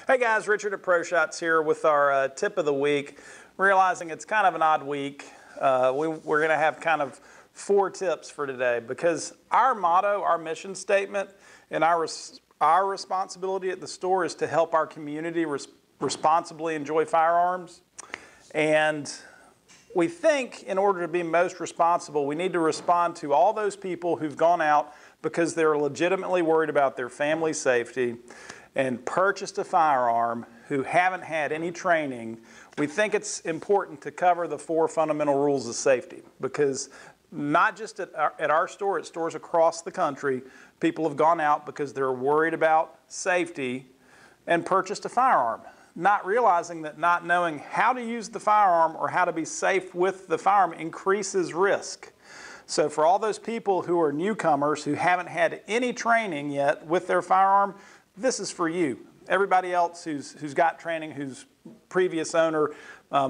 Hey guys, Richard at ProShots here with our tip of the week. Realizing it's kind of an odd week, we're going to have kind of 4 tips for today because our motto, our mission statement, and our responsibility at the store is to help our community responsibly enjoy firearms. And we think in order to be most responsible, we need to respond to all those people who've gone out because they're legitimately worried about their family's safety and purchased a firearm who haven't had any training. We think it's important to cover the 4 fundamental rules of safety because not just at our store, at stores across the country, people have gone out because they're worried about safety and purchased a firearm, not realizing that not knowing how to use the firearm or how to be safe with the firearm increases risk. So for all those people who are newcomers who haven't had any training yet with their firearm, this is for you. Everybody else who's got training, who's previous owner,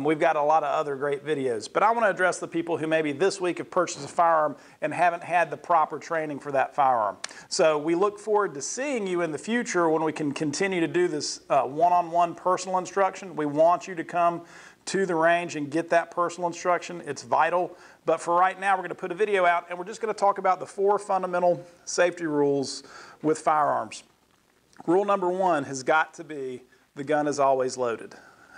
we've got a lot of other great videos. But I want to address the people who maybe this week have purchased a firearm and haven't had the proper training for that firearm. So we look forward to seeing you in the future when we can continue to do this one-on-one personal instruction. We want you to come to the range and get that personal instruction. It's vital. But for right now, we're going to put a video out and we're just going to talk about the 4 fundamental safety rules with firearms. Rule number 1 has got to be the gun is always loaded.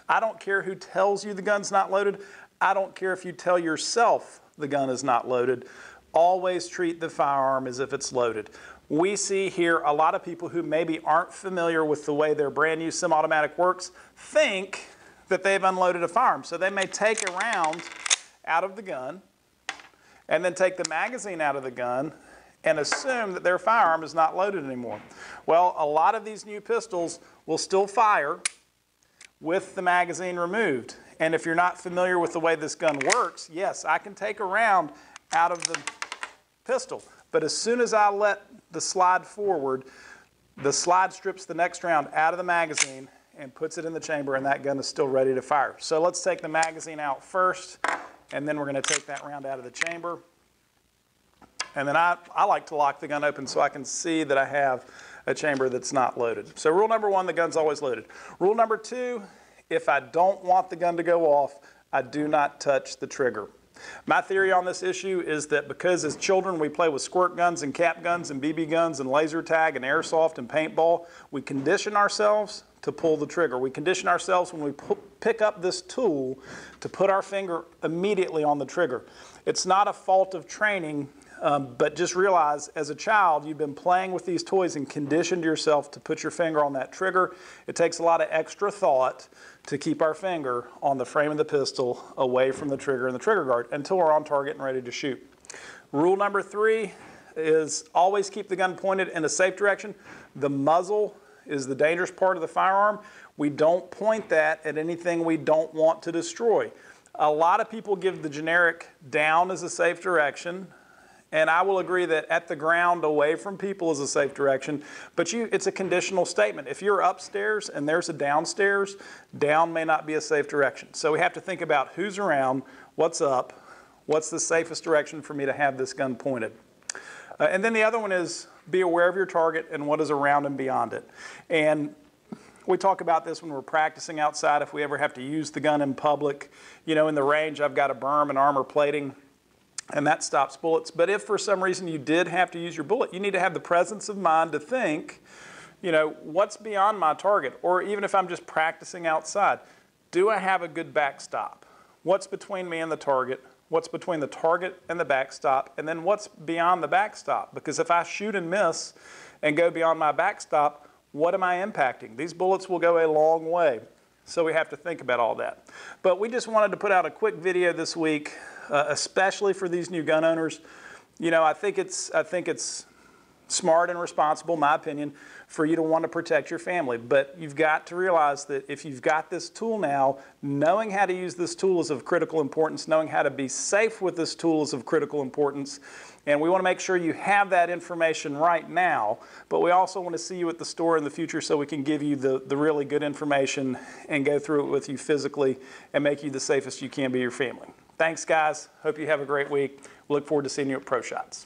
I don't care who tells you the gun's not loaded. I don't care if you tell yourself the gun is not loaded. Always treat the firearm as if it's loaded. We see here a lot of people who maybe aren't familiar with the way their brand new semi-automatic works think that they've unloaded a firearm. So they may take a round out of the gun and then take the magazine out of the gun and assume that their firearm is not loaded anymore. Well, a lot of these new pistols will still fire with the magazine removed. And if you're not familiar with the way this gun works, yes, I can take a round out of the pistol. But as soon as I let the slide forward, the slide strips the next round out of the magazine and puts it in the chamber, and that gun is still ready to fire. So let's take the magazine out first, and then we're going to take that round out of the chamber. And then I like to lock the gun open so I can see that I have a chamber that's not loaded. So rule number 1, the gun's always loaded. Rule number 2, if I don't want the gun to go off, I do not touch the trigger. My theory on this issue is that because as children we play with squirt guns and cap guns and BB guns and laser tag and airsoft and paintball, we condition ourselves to pull the trigger. We condition ourselves when we pick up this tool to put our finger immediately on the trigger. It's not a fault of training. But just realize, as a child, you've been playing with these toys and conditioned yourself to put your finger on that trigger. It takes a lot of extra thought to keep our finger on the frame of the pistol away from the trigger and the trigger guard until we're on target and ready to shoot. Rule number 3 is always keep the gun pointed in a safe direction. The muzzle is the dangerous part of the firearm. We don't point that at anything we don't want to destroy. A lot of people give the generic down as a safe direction. And I will agree that at the ground away from people is a safe direction, but it's a conditional statement. If you're upstairs and there's a downstairs, down may not be a safe direction. So we have to think about who's around, what's up, what's the safest direction for me to have this gun pointed. And then the other one is be aware of your target and what is around and beyond it. And we talk about this when we're practicing outside if we ever have to use the gun in public. You know, in the range, I've got a berm and armor plating, and that stops bullets. But if for some reason you did have to use your bullet, you need to have the presence of mind to think, you know, what's beyond my target? Or even if I'm just practicing outside, do I have a good backstop? What's between me and the target? What's between the target and the backstop? And then what's beyond the backstop? Because if I shoot and miss and go beyond my backstop, what am I impacting? These bullets will go a long way. So we have to think about all that. But we just wanted to put out a quick video this week, especially for these new gun owners. You know, I think it's smart and responsible, in my opinion, for you to want to protect your family. But you've got to realize that if you've got this tool now, knowing how to use this tool is of critical importance. Knowing how to be safe with this tool is of critical importance. And we want to make sure you have that information right now, but we also want to see you at the store in the future so we can give you the really good information and go through it with you physically and make you the safest you can be your family. Thanks, guys. Hope you have a great week. We look forward to seeing you at ProShots.